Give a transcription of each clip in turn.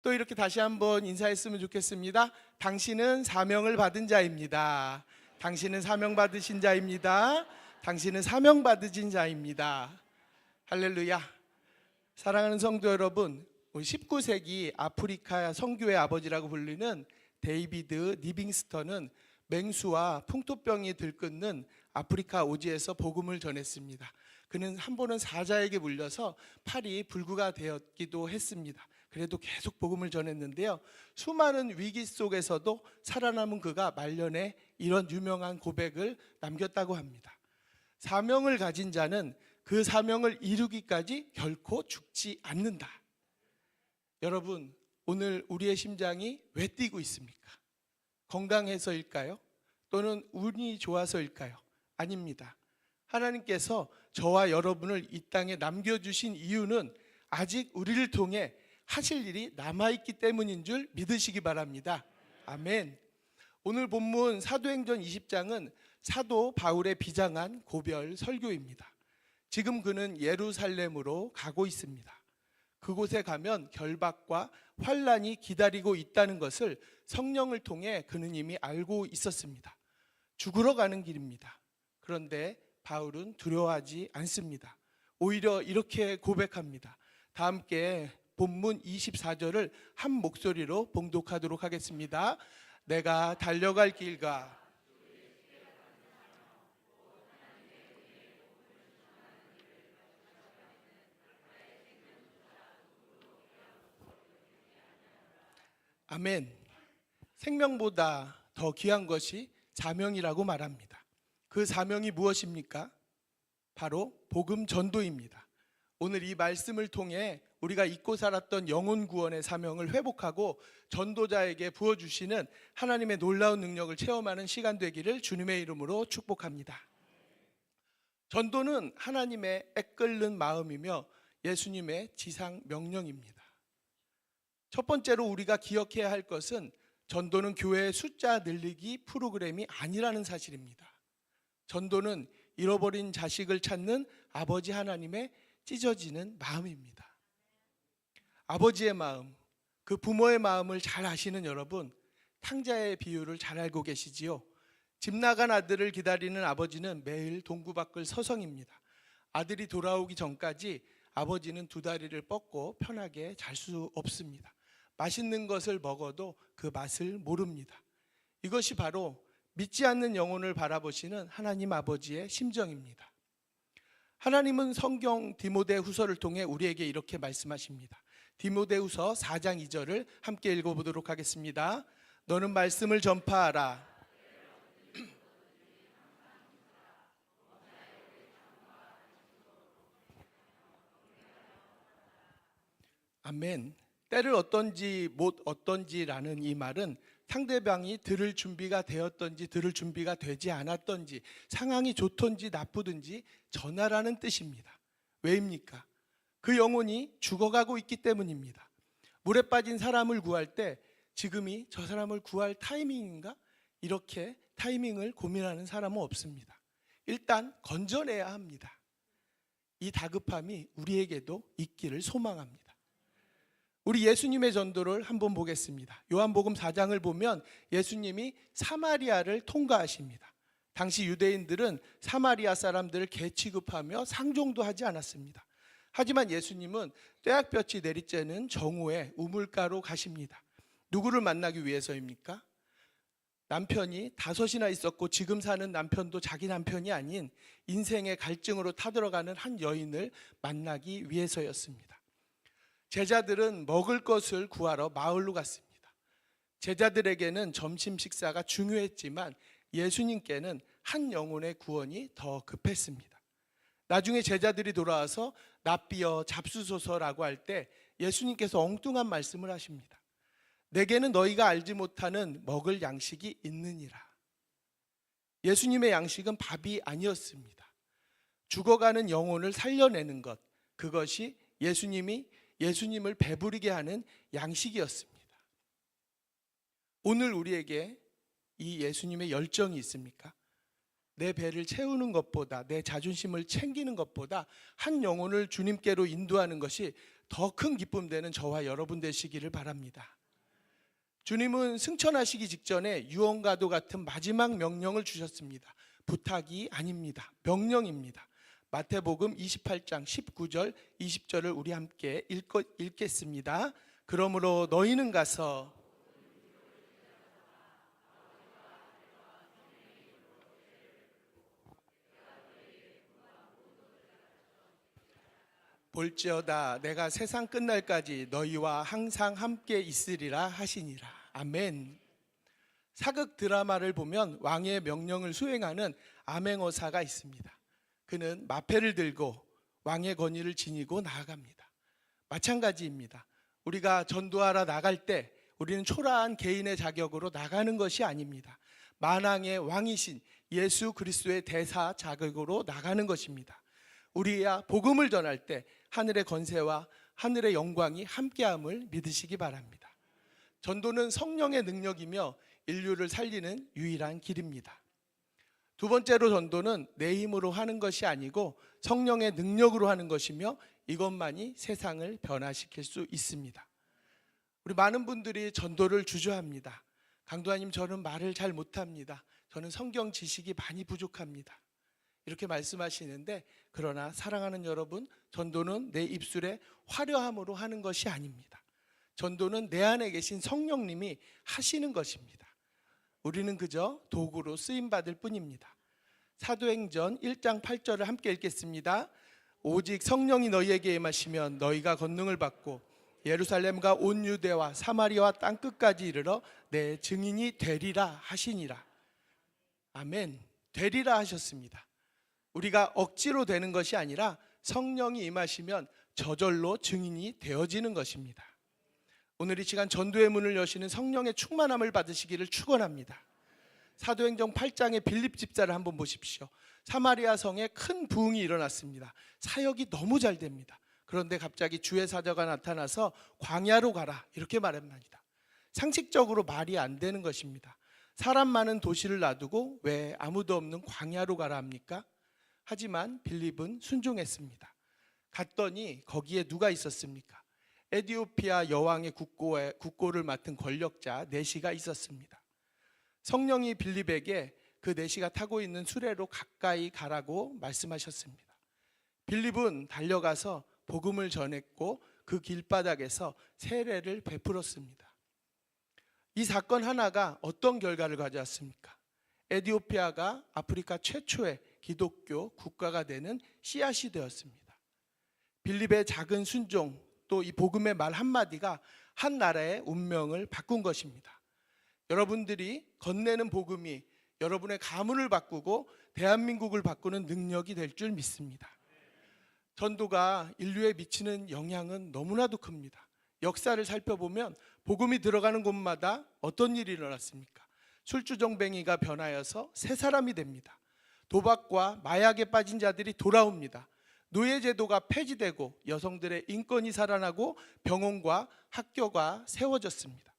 또 이렇게 다시 한번 인사했으면 좋겠습니다. 당신은 사명을 받은 자입니다. 당신은 사명 받으신 자입니다. 당신은 사명 받으신 자입니다. 할렐루야. 사랑하는 성도 여러분, 19세기 아프리카 선교의 아버지라고 불리는 데이비드 리빙스턴은 맹수와 풍토병이 들끓는 아프리카 오지에서 복음을 전했습니다. 그는 한 번은 사자에게 물려서 팔이 불구가 되었기도 했습니다. 그래도 계속 복음을 전했는데요, 수많은 위기 속에서도 살아남은 그가 말년에 이런 유명한 고백을 남겼다고 합니다. 사명을 가진 자는 그 사명을 이루기까지 결코 죽지 않는다. 여러분, 오늘 우리의 심장이 왜 뛰고 있습니까? 건강해서일까요? 또는 운이 좋아서일까요? 아닙니다. 하나님께서 저와 여러분을 이 땅에 남겨주신 이유는 아직 우리를 통해 하실 일이 남아있기 때문인 줄 믿으시기 바랍니다. 아멘. 오늘 본문 사도행전 20장은 사도 바울의 비장한 고별 설교입니다. 지금 그는 예루살렘으로 가고 있습니다. 그곳에 가면 결박과 환란이 기다리고 있다는 것을 성령을 통해 그는 이미 알고 있었습니다. 죽으러 가는 길입니다. 그런데 바울은 두려워하지 않습니다. 오히려 이렇게 고백합니다. 다 함께 본문 24절을 한 목소리로 봉독하도록 하겠습니다. 내가 달려갈 길과 아멘. 생명보다 더 귀한 것이 사명이라고 말합니다. 그 사명이 무엇입니까? 바로 복음 전도입니다. 오늘 이 말씀을 통해 우리가 잊고 살았던 영혼 구원의 사명을 회복하고 전도자에게 부어주시는 하나님의 놀라운 능력을 체험하는 시간 되기를 주님의 이름으로 축복합니다. 전도는 하나님의 애끓는 마음이며 예수님의 지상 명령입니다. 첫 번째로 우리가 기억해야 할 것은 전도는 교회의 숫자 늘리기 프로그램이 아니라는 사실입니다. 전도는 잃어버린 자식을 찾는 아버지 하나님의 찢어지는 마음입니다. 아버지의 마음, 그 부모의 마음을 잘 아시는 여러분, 탕자의 비유를 잘 알고 계시지요? 집 나간 아들을 기다리는 아버지는 매일 동구 밖을 서성입니다. 아들이 돌아오기 전까지 아버지는 두 다리를 뻗고 편하게 잘 수 없습니다. 맛있는 것을 먹어도 그 맛을 모릅니다. 이것이 바로 믿지 않는 영혼을 바라보시는 하나님 아버지의 심정입니다. 하나님은 성경 디모데후서를 통해 우리에게 이렇게 말씀하십니다. 디모데후서 4장 2절을 함께 읽어보도록 하겠습니다. 너는 말씀을 전파하라. 아멘. 때를 어떤지 못 어떤지라는 이 말은 상대방이 들을 준비가 되었던지 들을 준비가 되지 않았던지, 상황이 좋던지 나쁘든지 전하라는 뜻입니다. 왜입니까? 그 영혼이 죽어가고 있기 때문입니다. 물에 빠진 사람을 구할 때 지금이 저 사람을 구할 타이밍인가? 이렇게 타이밍을 고민하는 사람은 없습니다. 일단 건져내야 합니다. 이 다급함이 우리에게도 있기를 소망합니다. 우리 예수님의 전도를 한번 보겠습니다. 요한복음 4장을 보면 예수님이 사마리아를 통과하십니다. 당시 유대인들은 사마리아 사람들을 개 취급하며 상종도 하지 않았습니다. 하지만 예수님은 떼약볕이 내리쬐는 정오에 우물가로 가십니다. 누구를 만나기 위해서입니까? 남편이 5이나 있었고 지금 사는 남편도 자기 남편이 아닌 인생의 갈증으로 타들어가는 한 여인을 만나기 위해서였습니다. 제자들은 먹을 것을 구하러 마을로 갔습니다. 제자들에게는 점심 식사가 중요했지만 예수님께는 한 영혼의 구원이 더 급했습니다. 나중에 제자들이 돌아와서 납비어 잡수소서라고 할 때 예수님께서 엉뚱한 말씀을 하십니다. 내게는 너희가 알지 못하는 먹을 양식이 있느니라. 예수님의 양식은 밥이 아니었습니다. 죽어가는 영혼을 살려내는 것, 그것이 예수님을 배부르게 하는 양식이었습니다. 오늘 우리에게 이 예수님의 열정이 있습니까? 내 배를 채우는 것보다, 내 자존심을 챙기는 것보다 한 영혼을 주님께로 인도하는 것이 더 큰 기쁨 되는 저와 여러분 되시기를 바랍니다. 주님은 승천하시기 직전에 유언과도 같은 마지막 명령을 주셨습니다. 부탁이 아닙니다. 명령입니다. 마태복음 28장 19절 20절을 우리 함께 읽겠습니다. 그러므로 너희는 가서 볼지어다 내가 세상 끝날까지 너희와 항상 함께 있으리라 하시니라. 아멘. 사극 드라마를 보면 왕의 명령을 수행하는 암행어사가 있습니다. 그는 마패를 들고 왕의 권위를 지니고 나아갑니다. 마찬가지입니다. 우리가 전도하러 나갈 때 우리는 초라한 개인의 자격으로 나가는 것이 아닙니다. 만왕의 왕이신 예수 그리스도의 대사 자격으로 나가는 것입니다. 우리야 복음을 전할 때 하늘의 권세와 하늘의 영광이 함께함을 믿으시기 바랍니다. 전도는 성령의 능력이며 인류를 살리는 유일한 길입니다. 두 번째로 전도는 내 힘으로 하는 것이 아니고 성령의 능력으로 하는 것이며 이것만이 세상을 변화시킬 수 있습니다. 우리 많은 분들이 전도를 주저합니다. 강도아님, 저는 말을 잘 못합니다. 저는 성경 지식이 많이 부족합니다. 이렇게 말씀하시는데, 그러나 사랑하는 여러분, 전도는 내 입술에 화려함으로 하는 것이 아닙니다. 전도는 내 안에 계신 성령님이 하시는 것입니다. 우리는 그저 도구로 쓰임받을 뿐입니다. 사도행전 1장 8절을 함께 읽겠습니다. 오직 성령이 너희에게 임하시면 너희가 권능을 받고 예루살렘과 온 유대와 사마리아와 땅끝까지 이르러 내 증인이 되리라 하시니라. 아멘. 되리라 하셨습니다. 우리가 억지로 되는 것이 아니라 성령이 임하시면 저절로 증인이 되어지는 것입니다. 오늘 이 시간 전도의 문을 여시는 성령의 충만함을 받으시기를 축원합니다. 사도행전 8장의 빌립 집사를 한번 보십시오. 사마리아 성에 큰 부흥이 일어났습니다. 사역이 너무 잘 됩니다. 그런데 갑자기 주의 사자가 나타나서 광야로 가라 이렇게 말합니다. 상식적으로 말이 안 되는 것입니다. 사람 많은 도시를 놔두고 왜 아무도 없는 광야로 가라 합니까? 하지만 빌립은 순종했습니다. 갔더니 거기에 누가 있었습니까? 에티오피아 여왕의 국고를 맡은 권력자 네시가 있었습니다. 성령이 빌립에게 그 네시가 타고 있는 수레로 가까이 가라고 말씀하셨습니다. 빌립은 달려가서 복음을 전했고 그 길바닥에서 세례를 베풀었습니다. 이 사건 하나가 어떤 결과를 가져왔습니까? 에티오피아가 아프리카 최초의 기독교 국가가 되는 씨앗이 되었습니다. 빌립의 작은 순종, 또 이 복음의 말 한마디가 한 나라의 운명을 바꾼 것입니다. 여러분들이 건네는 복음이 여러분의 가문을 바꾸고 대한민국을 바꾸는 능력이 될 줄 믿습니다. 전도가 인류에 미치는 영향은 너무나도 큽니다. 역사를 살펴보면 복음이 들어가는 곳마다 어떤 일이 일어났습니까? 술주정뱅이가 변하여서 새 사람이 됩니다. 도박과 마약에 빠진 자들이 돌아옵니다. 노예제도가 폐지되고 여성들의 인권이 살아나고 병원과 학교가 세워졌습니다.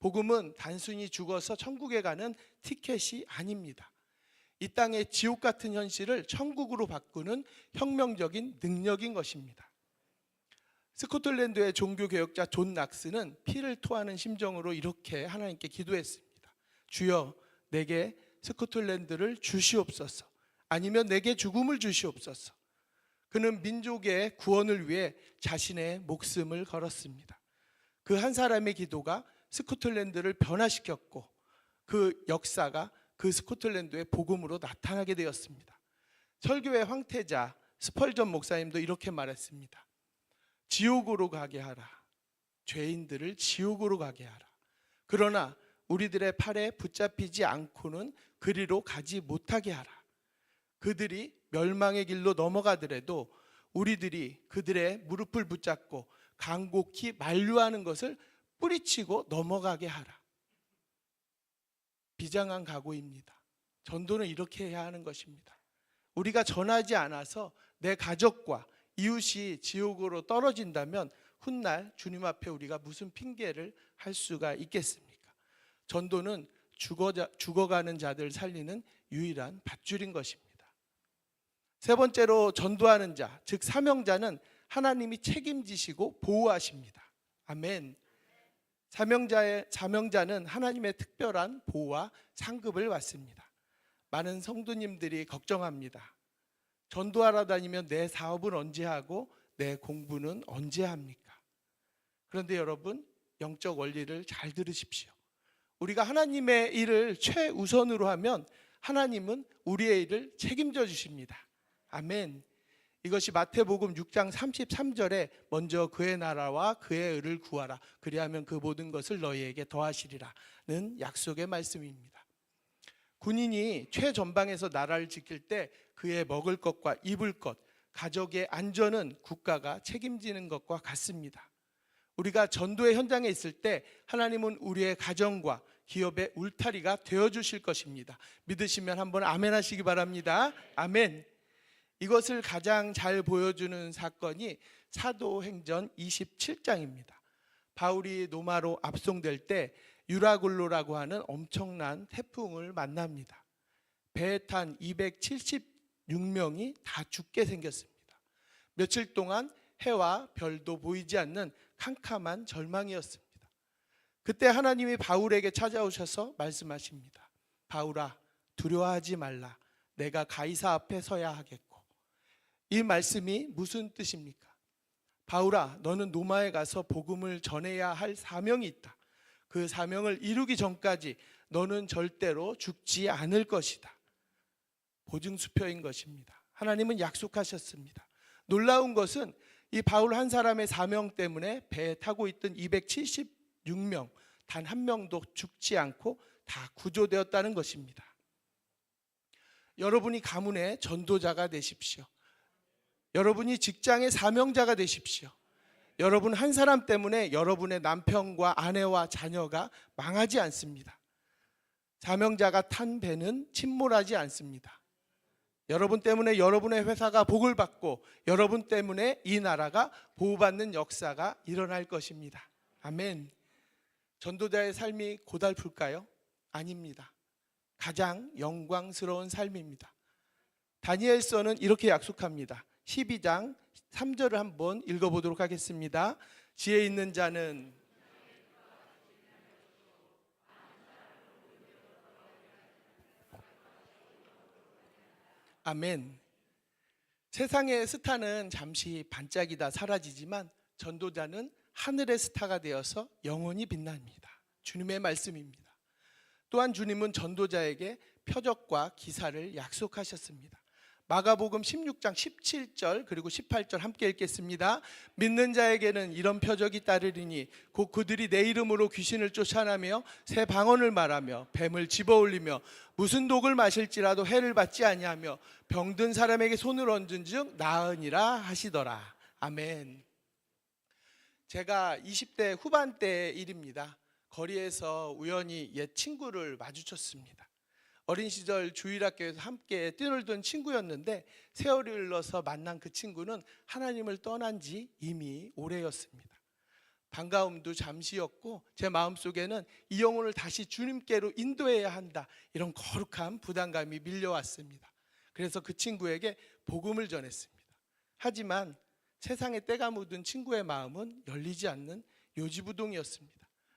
복음은 단순히 죽어서 천국에 가는 티켓이 아닙니다. 이 땅의 지옥 같은 현실을 천국으로 바꾸는 혁명적인 능력인 것입니다. 스코틀랜드의 종교개혁자 존 낙스는 피를 토하는 심정으로 이렇게 하나님께 기도했습니다. 주여, 내게 스코틀랜드를 주시옵소서. 아니면 내게 죽음을 주시옵소서. 그는 민족의 구원을 위해 자신의 목숨을 걸었습니다. 그 한 사람의 기도가 스코틀랜드를 변화시켰고 그 역사가 그 스코틀랜드의 복음으로 나타나게 되었습니다. 설교의 황태자 스펄전 목사님도 이렇게 말했습니다. 지옥으로 가게 하라. 죄인들을 지옥으로 가게 하라. 그러나 우리들의 팔에 붙잡히지 않고는 그리로 가지 못하게 하라. 그들이 멸망의 길로 넘어가더라도 우리들이 그들의 무릎을 붙잡고 간곡히 만류하는 것을 뿌리치고 넘어가게 하라. 비장한 각오입니다. 전도는 이렇게 해야 하는 것입니다. 우리가 전하지 않아서 내 가족과 이웃이 지옥으로 떨어진다면 훗날 주님 앞에 우리가 무슨 핑계를 할 수가 있겠습니까? 전도는 죽어가는 자들 살리는 유일한 밧줄인 것입니다. 세 번째로 전도하는 자, 즉 사명자는 하나님이 책임지시고 보호하십니다. 아멘. 사명자는 하나님의 특별한 보호와 상급을 받습니다. 많은 성도님들이 걱정합니다. 전도하러 다니면 내 사업은 언제 하고 내 공부는 언제 합니까? 그런데 여러분, 영적 원리를 잘 들으십시오. 우리가 하나님의 일을 최우선으로 하면 하나님은 우리의 일을 책임져 주십니다. 아멘. 이것이 마태복음 6장 33절에 먼저 그의 나라와 그의 의를 구하라. 그리하면 그 모든 것을 너희에게 더하시리라는 약속의 말씀입니다. 군인이 최전방에서 나라를 지킬 때 그의 먹을 것과 입을 것, 가족의 안전은 국가가 책임지는 것과 같습니다. 우리가 전도의 현장에 있을 때 하나님은 우리의 가정과 기업의 울타리가 되어주실 것입니다. 믿으시면 한번 아멘 하시기 바랍니다. 아멘. 이것을 가장 잘 보여주는 사건이 사도행전 27장입니다. 바울이 로마로 압송될 때 유라굴로라고 하는 엄청난 태풍을 만납니다. 배에 탄 276명이 다 죽게 생겼습니다. 며칠 동안 해와 별도 보이지 않는 캄캄한 절망이었습니다. 그때 하나님이 바울에게 찾아오셔서 말씀하십니다. 바울아, 두려워하지 말라. 내가 가이사 앞에 서야 하겠고. 이 말씀이 무슨 뜻입니까? 바울아, 너는 로마에 가서 복음을 전해야 할 사명이 있다. 그 사명을 이루기 전까지 너는 절대로 죽지 않을 것이다. 보증수표인 것입니다. 하나님은 약속하셨습니다. 놀라운 것은 이 바울 한 사람의 사명 때문에 배에 타고 있던 276명 단 한 명도 죽지 않고 다 구조되었다는 것입니다. 여러분이 가문의 전도자가 되십시오. 여러분이 직장의 사명자가 되십시오. 여러분 한 사람 때문에 여러분의 남편과 아내와 자녀가 망하지 않습니다. 사명자가 탄 배는 침몰하지 않습니다. 여러분 때문에 여러분의 회사가 복을 받고 여러분 때문에 이 나라가 보호받는 역사가 일어날 것입니다. 아멘. 전도자의 삶이 고달플까요? 아닙니다. 가장 영광스러운 삶입니다. 다니엘서는 이렇게 약속합니다. 12장 3절을 한번 읽어보도록 하겠습니다. 지혜 있는 자는 아멘. 세상의 스타는 잠시 반짝이다 사라지지만 전도자는 하늘의 스타가 되어서 영원히 빛납니다. 주님의 말씀입니다. 또한 주님은 전도자에게 표적과 기사를 약속하셨습니다. 마가복음 16장 17절 그리고 18절 함께 읽겠습니다. 믿는 자에게는 이런 표적이 따르리니 곧 그들이 내 이름으로 귀신을 쫓아내며 새 방언을 말하며 뱀을 집어올리며 무슨 독을 마실지라도 해를 받지 아니하며 병든 사람에게 손을 얹은 즉 나으니라 하시더라. 아멘. 제가 20대 후반대 일입니다. 거리에서 우연히 옛 친구를 마주쳤습니다. 어린 시절 주일학교에서 함께 뛰놀던 친구였는데 세월이 흘러서 만난 그 친구는 하나님을 떠난 지 이미 오래였습니다. 반가움도 잠시였고 제 마음속에는 이 영혼을 다시 주님께로 인도해야 한다, 이런 거룩한 부담감이 밀려왔습니다. 그래서 그 친구에게 복음을 전했습니다. 하지만 세상에 때가 묻은 친구의 마음은 열리지 않는 요지부동이었습니다.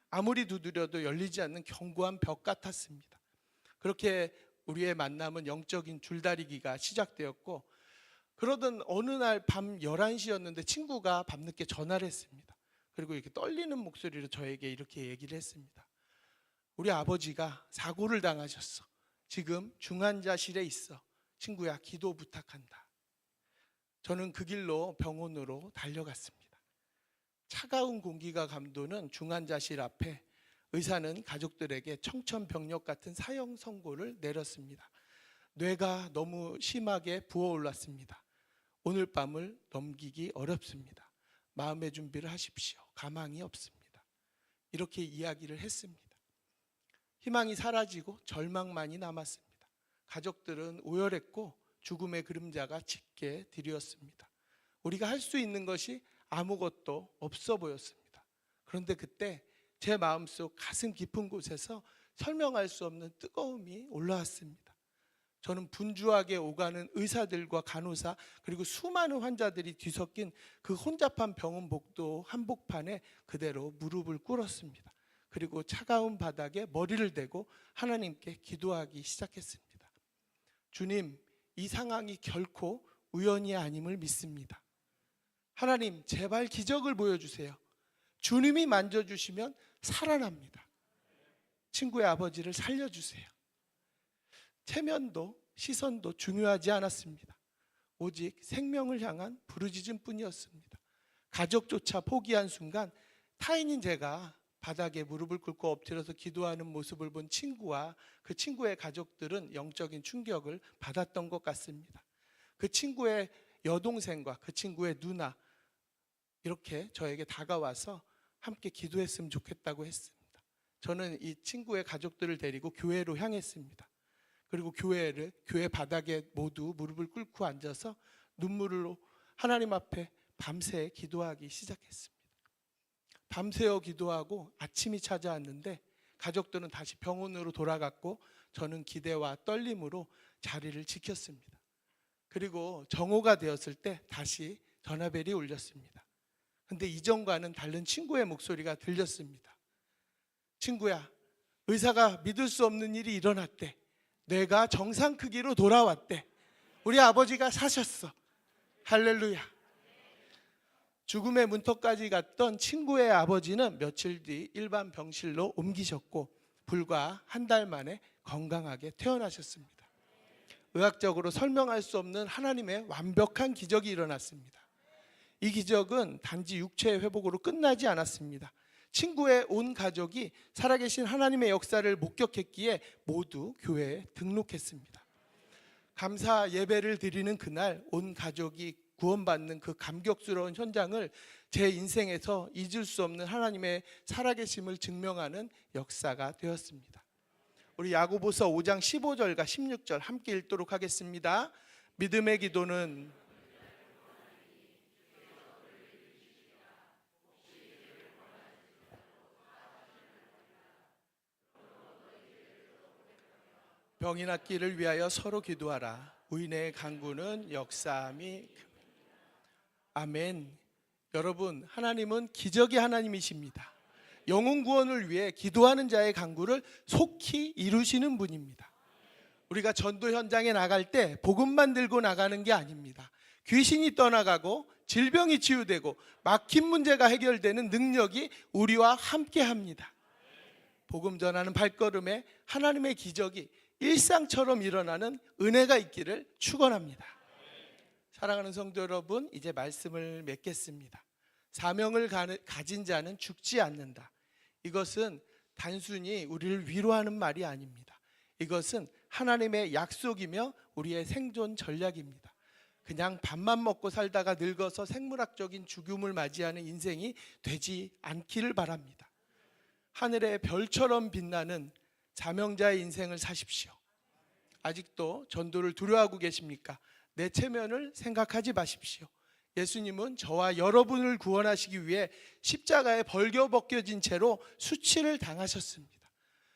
아무리 두드려도 열리지 않는 견고한 벽 같았습니다. 그렇게 우리의 만남은 영적인 줄다리기가 시작되었고, 그러던 어느 날 밤 11시였는데 친구가 밤늦게 전화를 했습니다. 그리고 이렇게 떨리는 목소리로 저에게 이렇게 얘기를 했습니다. 우리 아버지가 사고를 당하셨어. 지금 중환자실에 있어. 친구야, 기도 부탁한다. 저는 그 길로 병원으로 달려갔습니다. 차가운 공기가 감도는 중환자실 앞에 의사는 가족들에게 청천벽력 같은 사형 선고를 내렸습니다. 뇌가 너무 심하게 부어올랐습니다. 오늘 밤을 넘기기 어렵습니다. 마음의 준비를 하십시오. 가망이 없습니다. 이렇게 이야기를 했습니다. 희망이 사라지고 절망만이 남았습니다. 가족들은 오열했고 죽음의 그림자가 짙게 드리웠습니다. 우리가 할 수 있는 것이 아무것도 없어 보였습니다. 그런데 그때 제 마음속 가슴 깊은 곳에서 설명할 수 없는 뜨거움이 올라왔습니다. 저는 분주하게 오가는 의사들과 간호사 그리고 수많은 환자들이 뒤섞인 그 혼잡한 병원 복도 한복판에 그대로 무릎을 꿇었습니다. 그리고 차가운 바닥에 머리를 대고 하나님께 기도하기 시작했습니다. 주님, 이 상황이 결코 우연이 아님을 믿습니다. 하나님, 제발 기적을 보여주세요. 주님이 만져주시면 살아납니다. 친구의 아버지를 살려주세요. 체면도 시선도 중요하지 않았습니다. 오직 생명을 향한 부르짖음뿐이었습니다. 가족조차 포기한 순간 타인인 제가 바닥에 무릎을 꿇고 엎드려서 기도하는 모습을 본 친구와 그 친구의 가족들은 영적인 충격을 받았던 것 같습니다. 그 친구의 여동생과 그 친구의 누나 이렇게 저에게 다가와서 함께 기도했으면 좋겠다고 했습니다. 저는 이 친구의 가족들을 데리고 교회로 향했습니다. 그리고 교회 바닥에 모두 무릎을 꿇고 앉아서 눈물로 하나님 앞에 밤새 기도하기 시작했습니다. 밤새워 기도하고 아침이 찾아왔는데 가족들은 다시 병원으로 돌아갔고 저는 기대와 떨림으로 자리를 지켰습니다. 그리고 정오가 되었을 때 다시 전화벨이 울렸습니다. 근데 이전과는 다른 친구의 목소리가 들렸습니다. 친구야, 의사가 믿을 수 없는 일이 일어났대. 뇌가 정상 크기로 돌아왔대. 우리 아버지가 사셨어. 할렐루야. 죽음의 문턱까지 갔던 친구의 아버지는 며칠 뒤 일반 병실로 옮기셨고 불과 한 달 만에 건강하게 퇴원하셨습니다. 의학적으로 설명할 수 없는 하나님의 완벽한 기적이 일어났습니다. 이 기적은 단지 육체의 회복으로 끝나지 않았습니다. 친구의 온 가족이 살아계신 하나님의 역사를 목격했기에 모두 교회에 등록했습니다. 감사 예배를 드리는 그날 온 가족이 구원받는 그 감격스러운 현장을 제 인생에서 잊을 수 없는 하나님의 살아계심을 증명하는 역사가 되었습니다. 우리 야고보서 5장 15절과 16절 함께 읽도록 하겠습니다. 믿음의 기도는 병이 낫기를 위하여 서로 기도하라. 의인의 간구는 역사함이 아멘. 여러분, 하나님은 기적의 하나님이십니다. 영혼 구원을 위해 기도하는 자의 간구를 속히 이루시는 분입니다. 우리가 전도 현장에 나갈 때 복음만 들고 나가는 게 아닙니다. 귀신이 떠나가고 질병이 치유되고 막힌 문제가 해결되는 능력이 우리와 함께 합니다. 복음 전하는 발걸음에 하나님의 기적이 일상처럼 일어나는 은혜가 있기를 축원합니다. 사랑하는 성도 여러분, 이제 말씀을 맺겠습니다. 사명을 가진 자는 죽지 않는다. 이것은 단순히 우리를 위로하는 말이 아닙니다. 이것은 하나님의 약속이며 우리의 생존 전략입니다. 그냥 밥만 먹고 살다가 늙어서 생물학적인 죽음을 맞이하는 인생이 되지 않기를 바랍니다. 하늘의 별처럼 빛나는 사명자의 인생을 사십시오. 아직도 전도를 두려워하고 계십니까? 내 체면을 생각하지 마십시오. 예수님은 저와 여러분을 구원하시기 위해 십자가에 벌겨벗겨진 채로 수치를 당하셨습니다.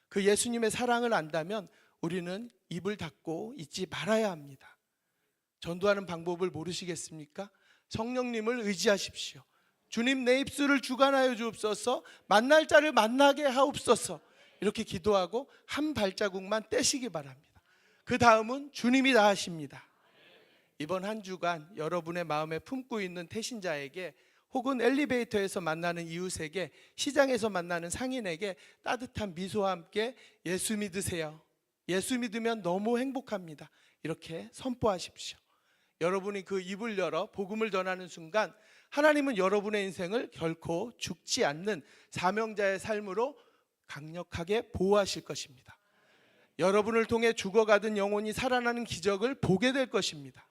그 예수님의 사랑을 안다면 우리는 입을 닫고 있지 말아야 합니다. 전도하는 방법을 모르시겠습니까? 성령님을 의지하십시오. 주님, 내 입술을 주관하여 주옵소서. 만날 자를 만나게 하옵소서. 이렇게 기도하고 한 발자국만 떼시기 바랍니다. 그 다음은 주님이 다 하십니다. 이번 한 주간 여러분의 마음에 품고 있는 태신자에게 혹은 엘리베이터에서 만나는 이웃에게 시장에서 만나는 상인에게 따뜻한 미소와 함께 예수 믿으세요. 예수 믿으면 너무 행복합니다. 이렇게 선포하십시오. 여러분이 그 입을 열어 복음을 전하는 순간 하나님은 여러분의 인생을 결코 죽지 않는 사명자의 삶으로 강력하게 보호하실 것입니다. 여러분을 통해 죽어가던 영혼이 살아나는 기적을 보게 될 것입니다.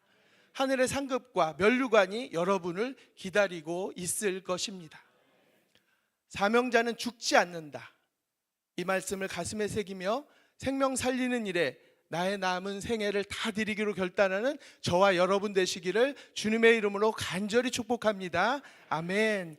하늘의 상급과 면류관이 여러분을 기다리고 있을 것입니다. 사명자는 죽지 않는다. 이 말씀을 가슴에 새기며 생명 살리는 일에 나의 남은 생애를 다 드리기로 결단하는 저와 여러분 되시기를 주님의 이름으로 간절히 축복합니다. 아멘.